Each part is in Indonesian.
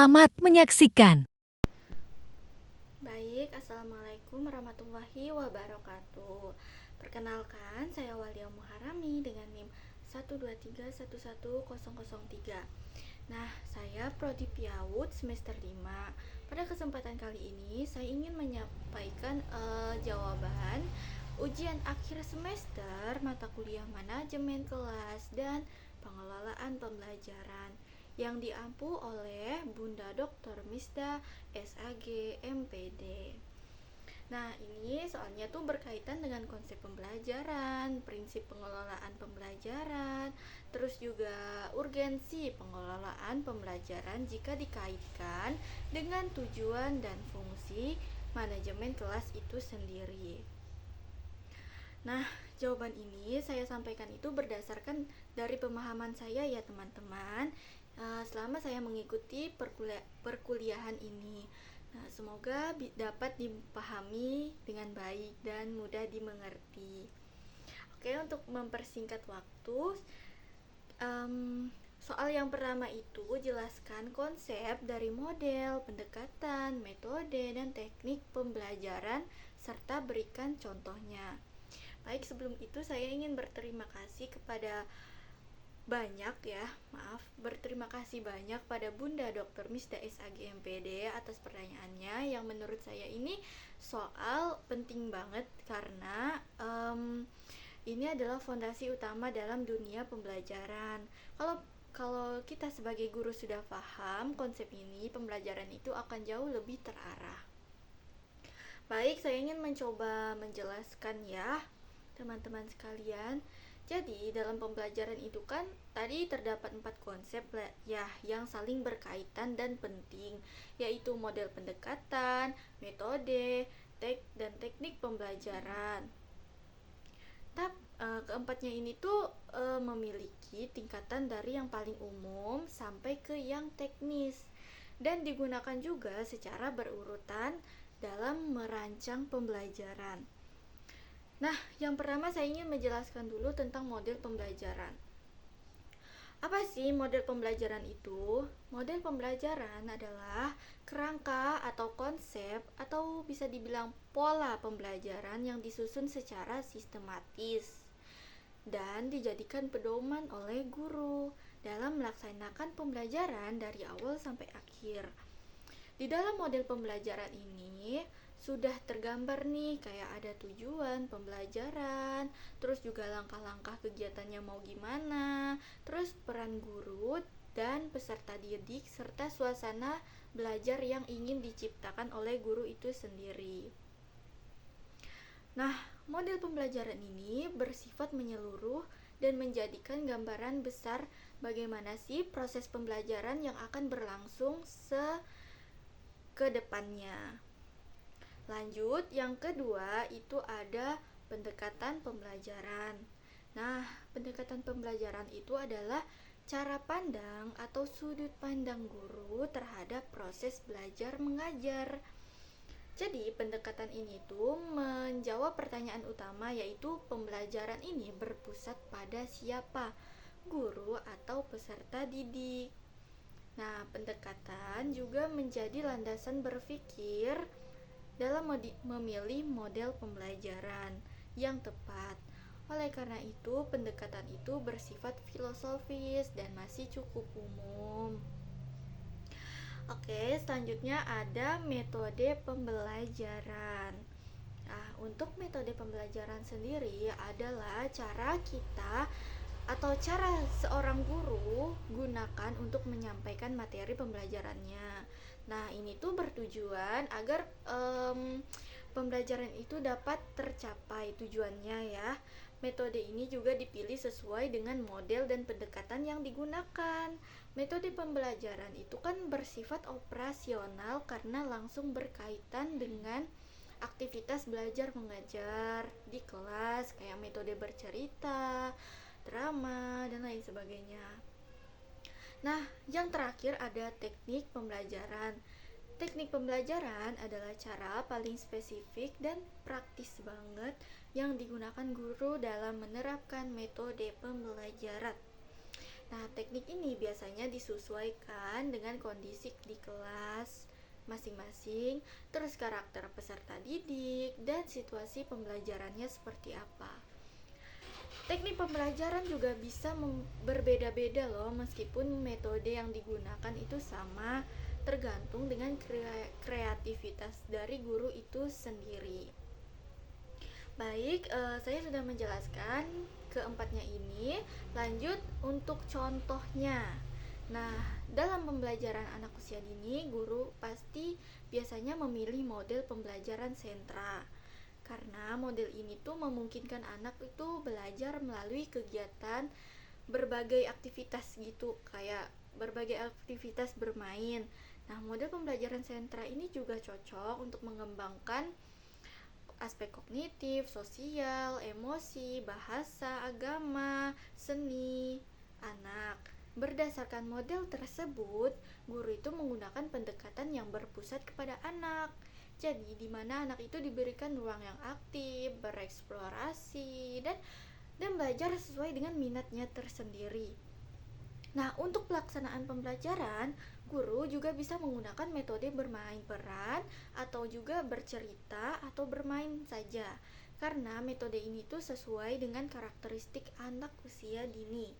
Selamat menyaksikan. Baik, Assalamualaikum warahmatullahi wabarakatuh. Perkenalkan, saya Walia Muharami dengan NIM 123111003. Nah, saya Prodi Piawud semester 5. Pada kesempatan kali ini, saya ingin menyampaikan jawaban ujian akhir semester mata kuliah manajemen kelas dan pengelolaan pembelajaran yang diampu oleh Bunda Dr. Misda SAG MPD. Nah, ini soalnya tuh berkaitan dengan konsep pembelajaran, prinsip pengelolaan pembelajaran, terus juga urgensi pengelolaan pembelajaran jika dikaitkan dengan tujuan dan fungsi manajemen kelas itu sendiri. Nah, jawaban ini saya sampaikan itu berdasarkan dari pemahaman saya ya teman-teman, selama saya mengikuti perkuliahan ini. Nah, semoga dapat dipahami dengan baik dan mudah dimengerti. Oke, untuk mempersingkat waktu, soal yang pertama itu jelaskan konsep dari model, pendekatan, metode, dan teknik pembelajaran serta berikan contohnya. Baik, sebelum itu saya ingin berterima kasih kepada berterima kasih banyak pada Bunda Dr. Misda SAG MPD atas pertanyaannya yang menurut saya ini soal penting banget karena ini adalah fondasi utama dalam dunia pembelajaran. Kalau kita sebagai guru sudah paham konsep ini, pembelajaran itu akan jauh lebih terarah. Baik, saya ingin mencoba menjelaskan ya, teman-teman sekalian. Jadi, dalam pembelajaran itu kan tadi terdapat 4 konsep ya yang saling berkaitan dan penting, yaitu model pendekatan, metode, dan teknik pembelajaran. Keempatnya ini tuh memiliki tingkatan dari yang paling umum sampai ke yang teknis dan digunakan juga secara berurutan dalam merancang pembelajaran. Nah, yang pertama saya ingin menjelaskan dulu tentang model pembelajaran. Apa sih model pembelajaran itu? Model pembelajaran adalah kerangka atau konsep atau bisa dibilang pola pembelajaran yang disusun secara sistematis dan dijadikan pedoman oleh guru dalam melaksanakan pembelajaran dari awal sampai akhir. Di dalam model pembelajaran ini sudah tergambar nih kayak ada tujuan pembelajaran, terus juga langkah-langkah kegiatannya mau gimana, terus peran guru dan peserta didik serta suasana belajar yang ingin diciptakan oleh guru itu sendiri. Nah, model pembelajaran ini bersifat menyeluruh dan menjadikan gambaran besar bagaimana sih proses pembelajaran yang akan berlangsung ke depannya. Lanjut, yang kedua itu ada pendekatan pembelajaran. Nah, pendekatan pembelajaran itu adalah cara pandang atau sudut pandang guru terhadap proses belajar mengajar. Jadi, pendekatan ini tuh menjawab pertanyaan utama, yaitu pembelajaran ini berpusat pada siapa, guru atau peserta didik. Nah, pendekatan juga menjadi landasan berpikir dalam memilih model pembelajaran yang tepat. Oleh karena itu, pendekatan itu bersifat filosofis dan masih cukup umum. Oke, selanjutnya ada metode pembelajaran. Nah, untuk metode pembelajaran sendiri adalah cara kita atau cara seorang guru gunakan untuk menyampaikan materi pembelajarannya. Nah, ini tuh bertujuan agar pembelajaran itu dapat tercapai tujuannya ya. Metode ini juga dipilih sesuai dengan model dan pendekatan yang digunakan. Metode pembelajaran itu kan bersifat operasional karena langsung berkaitan dengan aktivitas belajar mengajar di kelas, kayak metode bercerita, drama, dan lain sebagainya. Nah, yang terakhir ada teknik pembelajaran. Teknik pembelajaran adalah cara paling spesifik dan praktis banget yang digunakan guru dalam menerapkan metode pembelajaran. Nah, teknik ini biasanya disesuaikan dengan kondisi di kelas masing-masing, terus karakter peserta didik, dan situasi pembelajarannya seperti apa. Teknik pembelajaran juga bisa berbeda-beda loh, meskipun metode yang digunakan itu sama, tergantung dengan kreativitas dari guru itu sendiri. Baik, saya sudah menjelaskan keempatnya ini. Lanjut untuk contohnya. Nah, dalam pembelajaran anak usia dini, guru pasti biasanya memilih model pembelajaran sentra. Karena model ini tuh memungkinkan anak itu belajar melalui kegiatan berbagai aktivitas gitu, kayak berbagai aktivitas bermain. Nah, model pembelajaran sentra ini juga cocok untuk mengembangkan aspek kognitif, sosial, emosi, bahasa, agama, seni, anak. Berdasarkan model tersebut, guru itu menggunakan pendekatan yang berpusat kepada anak. Jadi, di mana anak itu diberikan ruang yang aktif, bereksplorasi, dan belajar sesuai dengan minatnya tersendiri. Nah, untuk pelaksanaan pembelajaran, guru juga bisa menggunakan metode bermain peran atau juga bercerita atau bermain saja. Karena metode ini tuh sesuai dengan karakteristik anak usia dini.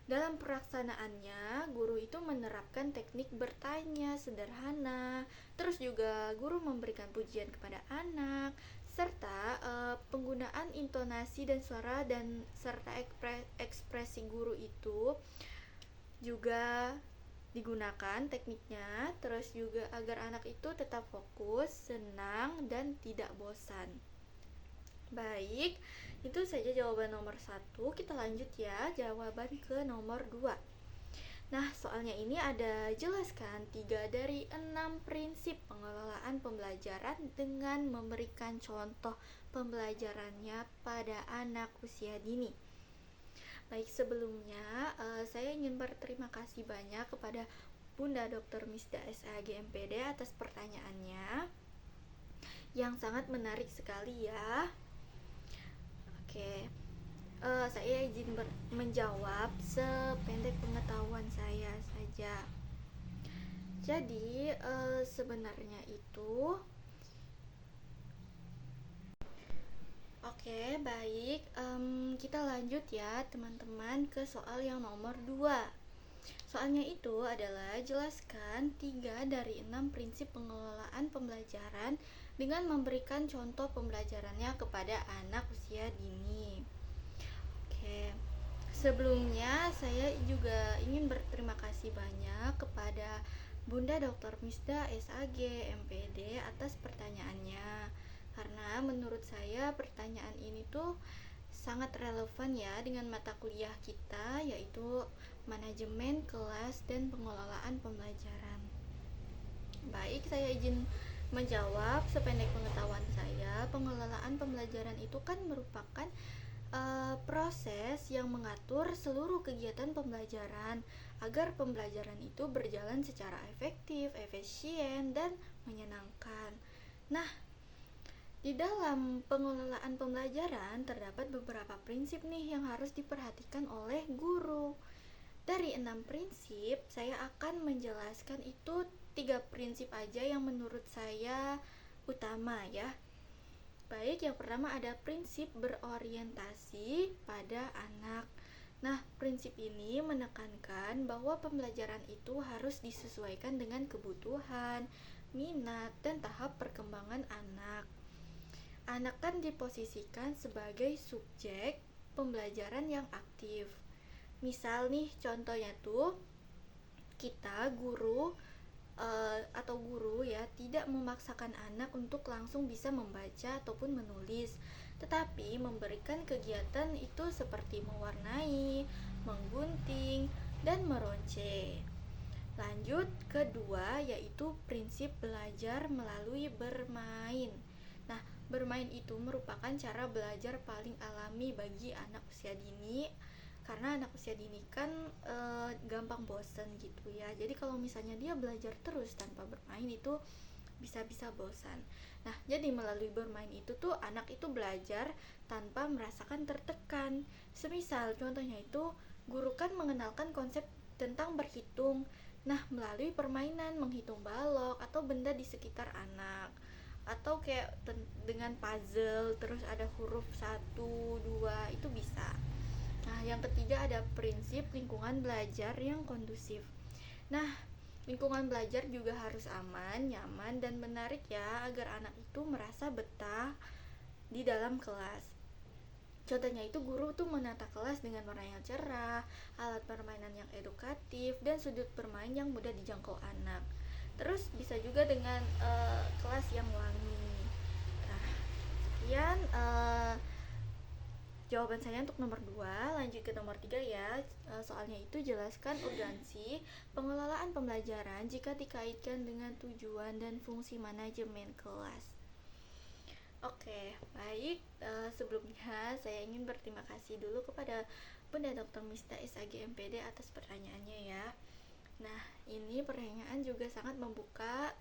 Dalam pelaksanaannya, guru itu menerapkan teknik bertanya sederhana, terus juga guru memberikan pujian kepada anak, serta penggunaan intonasi dan suara dan serta ekspresi guru itu juga digunakan tekniknya, terus juga agar anak itu tetap fokus, senang, dan tidak bosan. Baik, itu saja jawaban nomor 1. Kita lanjut ya, jawaban ke nomor 2. Nah, soalnya ini ada jelaskan 3 dari 6 prinsip pengelolaan pembelajaran dengan memberikan contoh pembelajarannya pada anak usia dini. Baik, sebelumnya saya ingin berterima kasih banyak kepada Bunda Dr. Misda SAG MPD atas pertanyaannya yang sangat menarik sekali ya. Oke, saya izin menjawab sependek pengetahuan saya saja. Jadi sebenarnya itu Oke, baik. Kita lanjut ya teman-teman ke soal yang nomor 2. Soalnya itu adalah jelaskan 3 dari 6 prinsip pengelolaan pembelajaran dengan memberikan contoh pembelajarannya kepada anak usia dini. Oke, sebelumnya saya juga ingin berterima kasih banyak kepada Bunda Dr. Misda SAG MPD atas pertanyaannya. Karena menurut saya pertanyaan ini tuh sangat relevan ya dengan mata kuliah kita, yaitu manajemen kelas dan pengelolaan pembelajaran. Baik, saya izin menjawab sependek pengetahuan saya. Pengelolaan pembelajaran itu kan merupakan proses yang mengatur seluruh kegiatan pembelajaran agar pembelajaran itu berjalan secara efektif, efisien, dan menyenangkan. Nah, di dalam pengelolaan pembelajaran terdapat beberapa prinsip nih yang harus diperhatikan oleh guru. Dari 6 prinsip, saya akan menjelaskan itu 3 prinsip aja yang menurut saya utama ya. Baik, yang pertama ada prinsip berorientasi pada anak. Nah, prinsip ini menekankan bahwa pembelajaran itu harus disesuaikan dengan kebutuhan, minat, dan tahap perkembangan anak. Anak kan diposisikan sebagai subjek pembelajaran yang aktif. Misal nih, contohnya tuh kita guru atau guru ya tidak memaksakan anak untuk langsung bisa membaca ataupun menulis, tetapi memberikan kegiatan itu seperti mewarnai, menggunting, dan meronce. Lanjut kedua yaitu prinsip belajar melalui bermain. Nah, bermain itu merupakan cara belajar paling alami bagi anak usia dini, karena anak usia dini kan gampang bosan gitu ya. Jadi kalau misalnya dia belajar terus tanpa bermain itu bisa-bisa bosan. Nah, jadi melalui bermain itu tuh anak itu belajar tanpa merasakan tertekan. Semisal contohnya itu Guru kan mengenalkan konsep tentang berhitung. Nah, melalui permainan menghitung balok atau benda di sekitar anak. Atau kayak dengan puzzle, terus ada huruf 1, 2, itu bisa. Nah, yang ketiga ada prinsip lingkungan belajar yang kondusif. Nah, lingkungan belajar juga harus aman, nyaman, dan menarik ya, agar anak itu merasa betah di dalam kelas. Contohnya itu guru tuh menata kelas dengan warna yang cerah, alat permainan yang edukatif, dan sudut bermain yang mudah dijangkau anak. Terus bisa juga dengan kelas yang wangi. Nah, sekian jawaban saya untuk nomor 2. Lanjut ke nomor 3 ya. Soalnya itu jelaskan urgensi pengelolaan pembelajaran jika dikaitkan dengan tujuan dan fungsi manajemen kelas. Oke, baik. Sebelumnya saya ingin berterima kasih dulu kepada Bunda Dr. Mista SAG MPD atas pertanyaannya ya. Nah, ini pertanyaan juga sangat membuka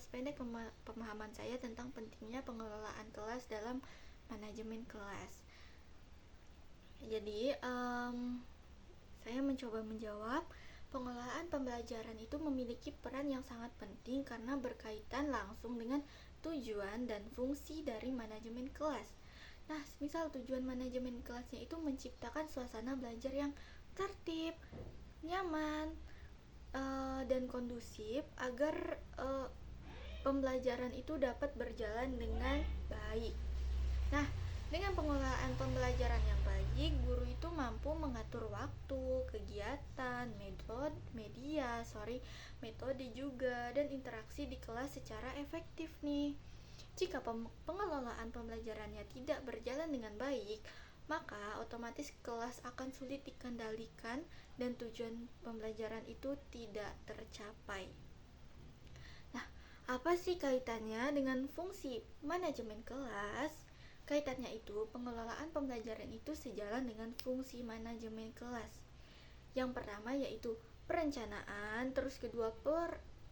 sependek pemahaman saya tentang pentingnya pengelolaan kelas dalam manajemen kelas. Jadi, saya mencoba menjawab. Pengelolaan pembelajaran itu memiliki peran yang sangat penting karena berkaitan langsung dengan tujuan dan fungsi dari manajemen kelas. Nah, misal tujuan manajemen kelasnya itu menciptakan suasana belajar yang tertib, nyaman, dan kondusif agar pembelajaran itu dapat berjalan dengan baik. Nah, dengan pengelolaan pembelajaran yang baik, guru itu mampu mengatur waktu, kegiatan, metode juga, dan interaksi di kelas secara efektif nih. Jika pengelolaan pembelajarannya tidak berjalan dengan baik, maka otomatis kelas akan sulit dikendalikan dan tujuan pembelajaran itu tidak tercapai. Nah, apa sih kaitannya dengan fungsi manajemen kelas? Kaitannya itu, pengelolaan pembelajaran itu sejalan dengan fungsi manajemen kelas. Yang pertama yaitu perencanaan, terus kedua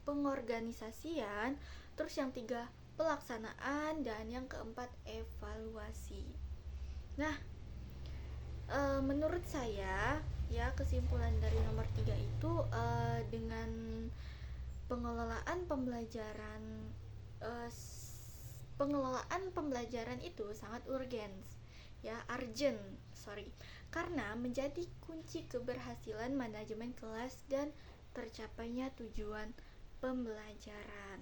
pengorganisasian, terus yang tiga pelaksanaan, dan yang keempat evaluasi. Nah, menurut saya ya, kesimpulan dari nomor 3 itu dengan pengelolaan pembelajaran itu sangat urgent karena menjadi kunci keberhasilan manajemen kelas dan tercapainya tujuan pembelajaran.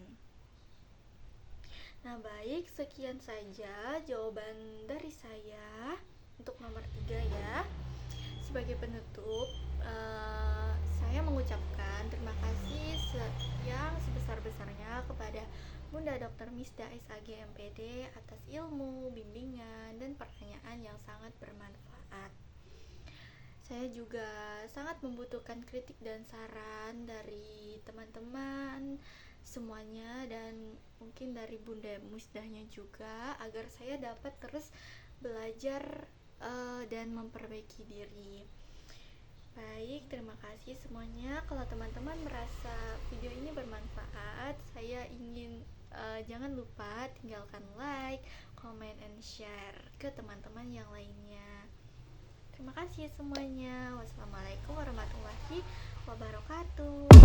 Nah, baik, sekian saja jawaban dari saya untuk nomor 3 ya. Sebagai penutup, saya mengucapkan terima kasih yang sebesar-besarnya kepada Bunda Dr. Misda SAG MPD atas ilmu, bimbingan, dan pertanyaan yang sangat bermanfaat. Saya juga sangat membutuhkan kritik dan saran dari teman-teman semuanya, dan mungkin dari Bunda Musdahnya juga, agar saya dapat terus belajar dan memperbaiki diri. Baik, terima kasih semuanya. Kalau teman-teman merasa video ini bermanfaat, saya ingin jangan lupa tinggalkan like, comment, and share ke teman-teman yang lainnya. Terima kasih semuanya. Wassalamualaikum warahmatullahi wabarakatuh.